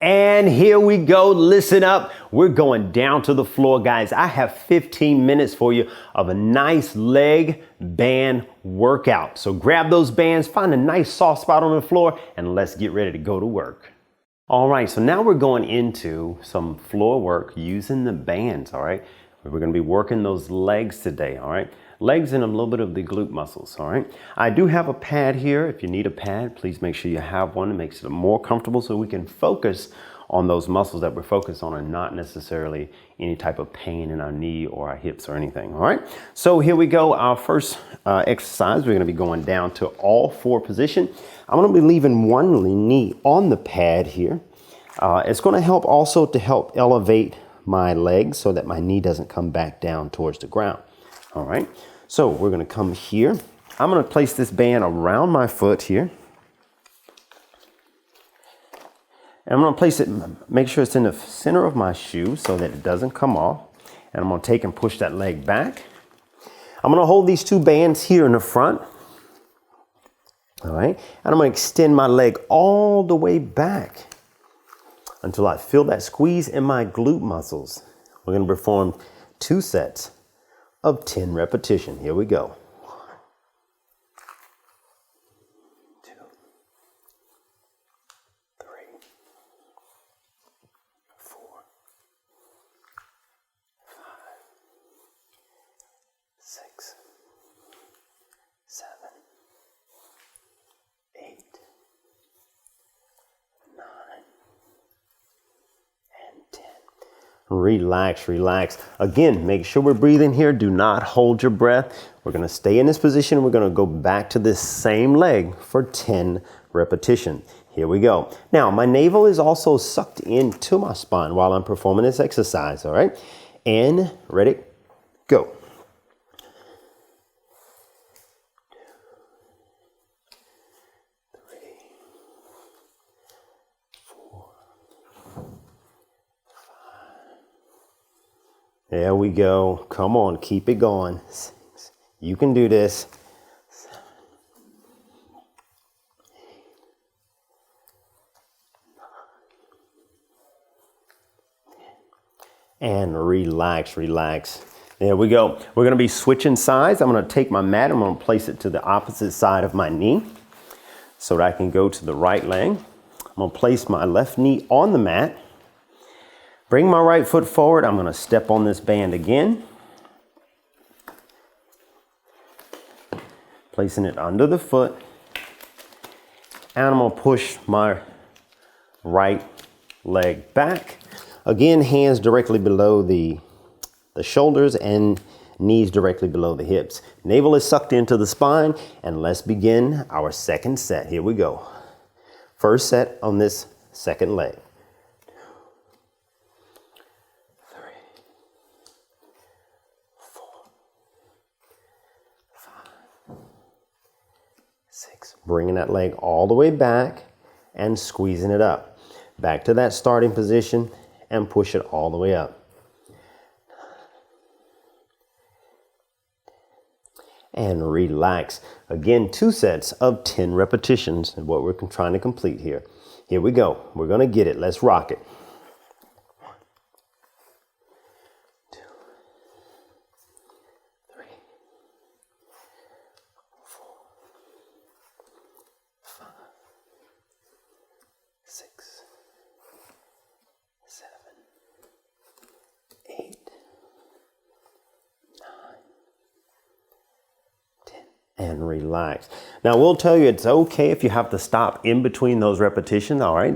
And here we go. Listen up. We're going down to the floor, guys. I have 15 minutes for you of a nice leg band workout. So grab those bands, find a nice soft spot on the floor, and let's get ready to go to work. All right, so now we're going into some floor work using the bands, all right? We're going to be working those legs today, all right? Legs and a little bit of the glute muscles, all right? I do have a pad here. If you need a pad, please make sure you have one. It makes it more comfortable so we can focus on those muscles that we're focused on and not necessarily any type of pain in our knee or our hips or anything, all right? So here we go. Our first exercise, we're going to be going down to all four position. I'm going to be leaving one knee on the pad here. It's going to help also to help elevate my legs so that my knee doesn't come back down towards the ground. All right, so we're going to come here. I'm going to place this band around my foot here. And I'm going to place it, make sure it's in the center of my shoe so that it doesn't come off. And I'm going to take and push that leg back. I'm going to hold these two bands here in the front. All right, and I'm going to extend my leg all the way back until I feel that squeeze in my glute muscles. We're going to perform 2 sets of 10 repetition. Here we go. 1, 2, 3, 4, 5, 6, 7, 8, 9, and 10. Relax, relax. Again, make sure we're breathing here. Do not hold your breath. We're going to stay in this position. We're going to go back to this same leg for 10 repetitions. Here we go. Now, my navel is also sucked into my spine while I'm performing this exercise, all right? And ready, go. 2, 3, 4, 5. There we go. Come on, keep it going. 6. You can do this. 7, 8, 9, 10. And relax, relax. There we go. We're going to be switching sides. I'm going to take my mat. I'm going to place it to the opposite side of my knee so that I can go to the right leg. I'm going to place my left knee on the mat. Bring my right foot forward. I'm going to step on this band again. Placing it under the foot. And I'm going to push my right leg back. Again, hands directly below the shoulders and knees directly below the hips. Navel is sucked into the spine. And let's begin our second set. Here we go. First set on this second leg. 6. Bringing that leg all the way back and squeezing it up. Back to that starting position and push it all the way up. And relax. Again, 2 sets of 10 repetitions is what we're trying to complete here. Here we go. We're going to get it. Let's rock it. 1, 2, 3, 4, 5, 6, 7, 8, 9, 10. And relax. Now, we'll tell you it's okay if you have to stop in between those repetitions, all right?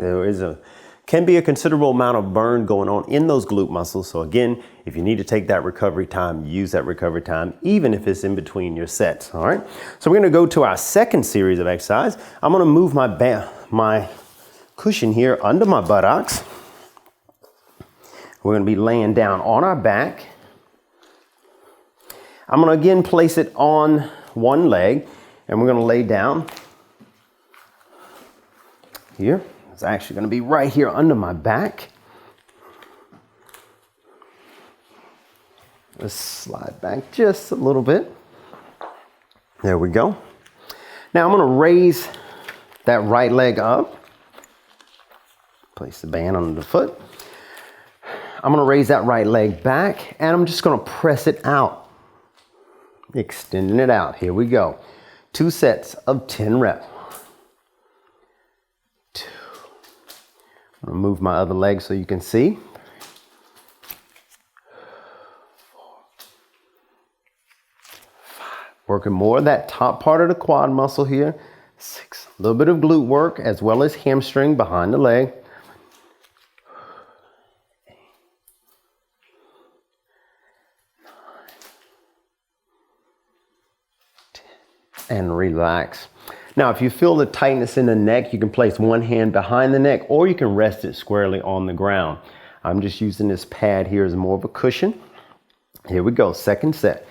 Can be a considerable amount of burn going on in those glute muscles. So again, if you need to take that recovery time, use that recovery time, even if it's in between your sets, all right? So we're gonna go to our second series of exercise. I'm gonna move my cushion here under my buttocks. We're gonna be laying down on our back. I'm gonna again place it on one leg, and we're gonna lay down here. It's actually gonna be right here under my back. Let's slide back just a little bit. There we go. Now I'm gonna raise that right leg up. Place the band under the foot. I'm gonna raise that right leg back and I'm just gonna press it out. Extending it out. Here we go. 2 sets of 10 reps. 2. I'm gonna move my other leg so you can see. 4. 5. Working more of that top part of the quad muscle here. 6. A little bit of glute work as well as hamstring behind the leg. 8. 9. 10. And relax. Now, if you feel the tightness in the neck, you can place one hand behind the neck or you can rest it squarely on the ground. I'm just using this pad here as more of a cushion. Here we go, second set.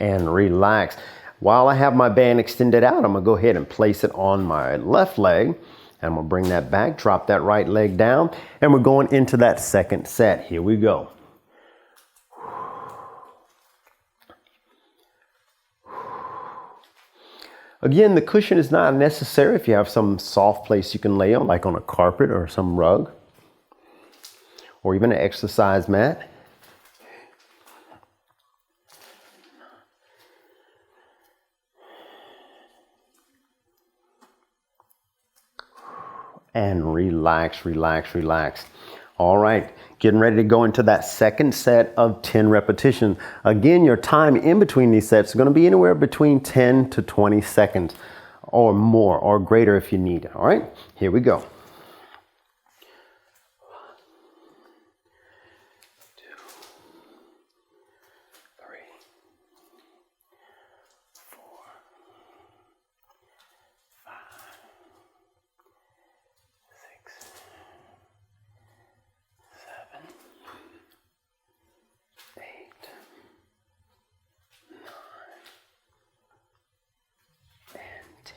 And relax. While I have my band extended out, I'm gonna go ahead and place it on my left leg. And I'm gonna bring that back, drop that right leg down, and we're going into that second set. Here we go. Again, the cushion is not necessary if you have some soft place you can lay on, like on a carpet or some rug, or even an exercise mat. And relax, relax, relax. All right, getting ready to go into that second set of 10 repetitions. Again, your time in between these sets is going to be anywhere between 10 to 20 seconds or more or greater if you need it. All right, here we go. 2, 3, 4, 5, 6, 7, 8, 9, and 10.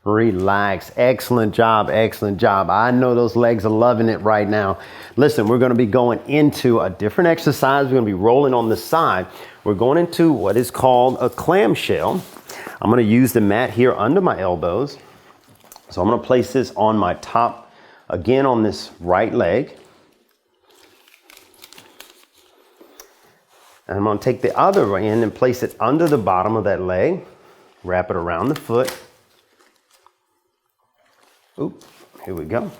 Relax. Excellent job. Excellent job. I know those legs are loving it right now. Listen, we're going to be going into a different exercise. We're going to be rolling on the side. We're going into what is called a clamshell. I'm going to use the mat here under my elbows. So I'm going to place this on my top, again on this right leg. And I'm going to take the other end and place it under the bottom of that leg. Wrap it around the foot. Oop, here we go.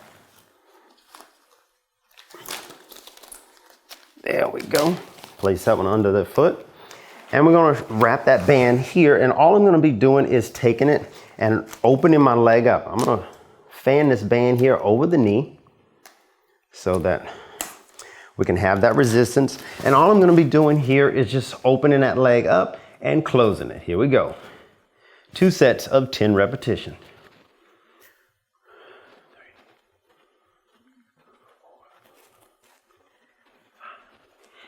There we go. Place that one under the foot. And we're going to wrap that band here. And all I'm going to be doing is taking it and opening my leg up. I'm going to fan this band here over the knee so that we can have that resistance. And all I'm going to be doing here is just opening that leg up and closing it. Here we go. 2 sets of 10 repetitions. 3, 4, 5.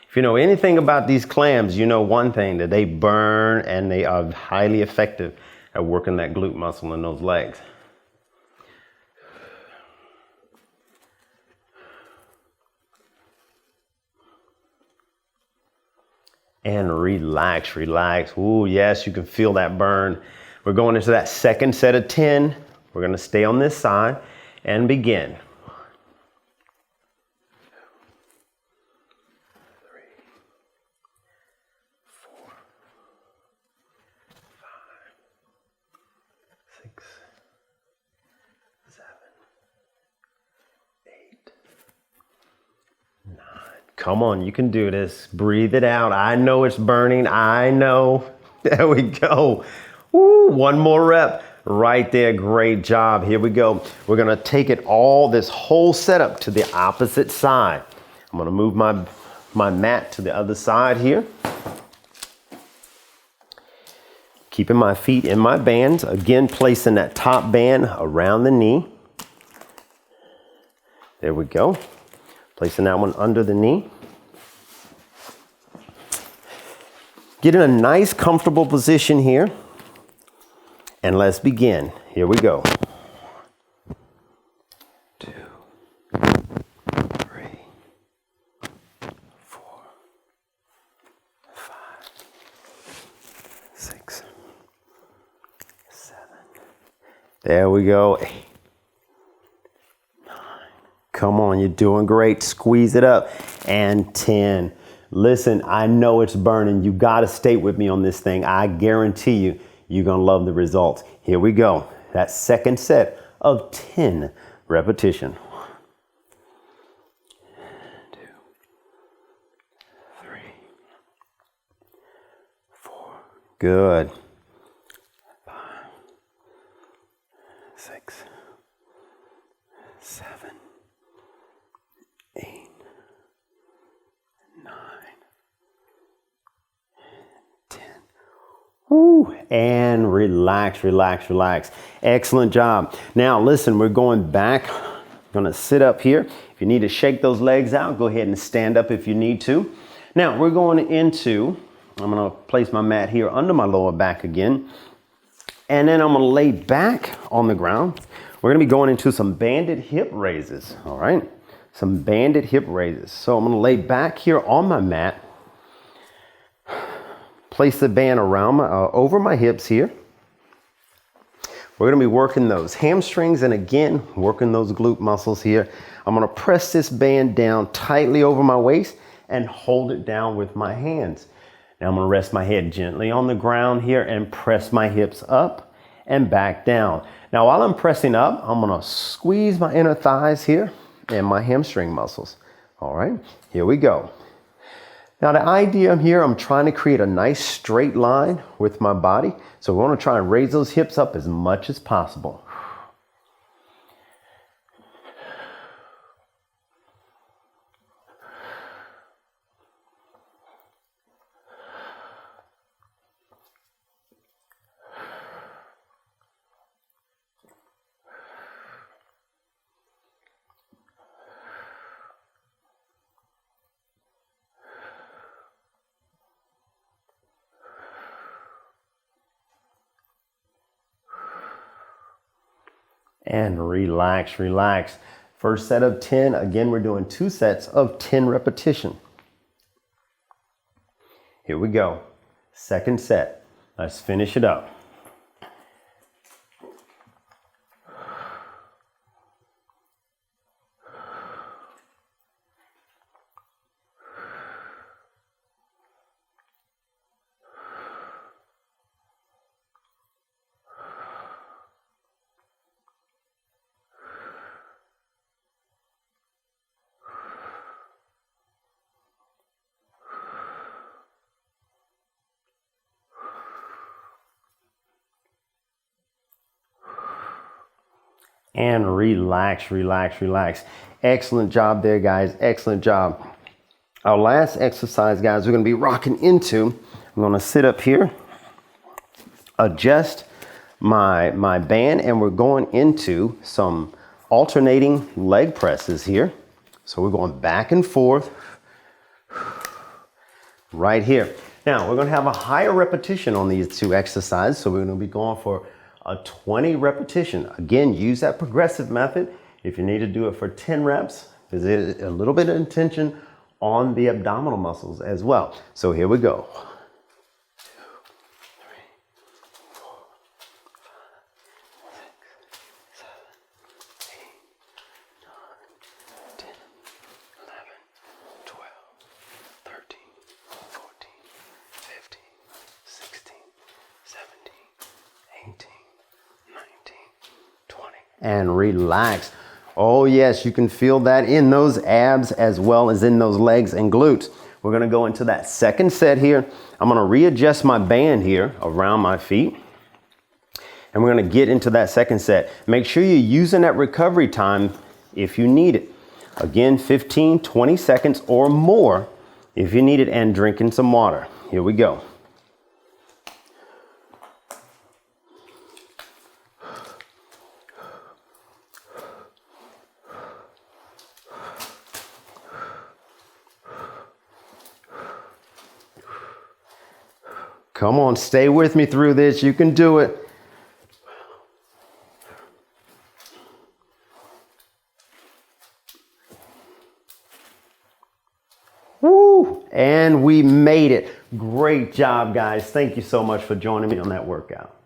If you know anything about these clams, you know one thing, that they burn and they are highly effective at working that glute muscle in those legs. And relax, relax. Ooh, yes, you can feel that burn. We're going into that second set of 10. We're going to stay on this side and begin. 1, 2, 3, 4, 5, 6, 7, 8, 9. Come on, you can do this. Breathe it out. I know it's burning. I know. There we go. Woo, one more rep right there. Great job. Here we go. We're going to take it all, this whole setup, to the opposite side. I'm going to move my mat to the other side here. Keeping my feet in my bands. Again, placing that top band around the knee. There we go. Placing that one under the knee. Get in a nice, comfortable position here. And let's begin. Here we go. 2, 3, 4, 5, 6, 7. There we go. 8, 9. Come on, you're doing great. Squeeze it up. And 10. Listen, I know it's burning. You got to stay with me on this thing. I guarantee you, you're going to love the results. Here we go. That second set of 10 repetition. 1, 2, 3, 4. Good. 5, 6, 7, 8, 9, 10. Woo. And relax, relax, relax. Excellent job. Now listen, we're going back. I'm gonna sit up here. If you need to shake those legs out, go ahead and stand up if you need to. Now we're going into, I'm gonna place my mat here under my lower back again. And then I'm gonna lay back on the ground. We're gonna be going into some banded hip raises, all right? Some banded hip raises. So I'm gonna lay back here on my mat. Place the band around over my hips here. We're gonna be working those hamstrings and again, working those glute muscles here. I'm gonna press this band down tightly over my waist and hold it down with my hands. Now I'm gonna rest my head gently on the ground here and press my hips up and back down. Now while I'm pressing up, I'm gonna squeeze my inner thighs here and my hamstring muscles. All right, here we go. Now the idea here, I'm trying to create a nice straight line with my body. So we want to try and raise those hips up as much as possible. And relax, relax. First set of 10. Again, we're doing 2 sets of 10 repetition. Here we go. Second set. Let's finish it up. And relax, relax, relax. Excellent job there, guys. Excellent job. Our last exercise, guys, we're going to be rocking into. I'm going to sit up here, adjust my band, and we're going into some alternating leg presses here. So we're going back and forth right here. Now, we're going to have a higher repetition on these 2 exercises. So we're going to be going for a 20 repetition. Again, use that progressive method. If you need to do it for 10 reps, there's a little bit of intention on the abdominal muscles as well. So here we go. 1, 2, 3, 4, 5, 6, 7, 8, 9, 10, 11, 12, 13, 14, 15, 16, 17, 18, 19, 20. And relax. Oh yes, you can feel that in those abs as well as in those legs and glutes. We're gonna go into that second set here. I'm gonna readjust my band here around my feet. And we're gonna get into that second set. Make sure you're using that recovery time if you need it. Again, 15, 20 seconds or more if you need it, and drinking some water. Here we go. Come on, stay with me through this. You can do it. Woo! And we made it. Great job, guys. Thank you so much for joining me on that workout.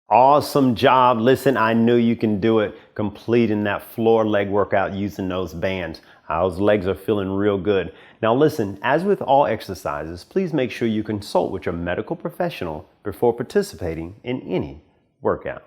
Awesome job. Listen, I knew you can do it, completing that floor leg workout using those bands. Those legs are feeling real good. Now listen, as with all exercises, please make sure you consult with your medical professional before participating in any workout.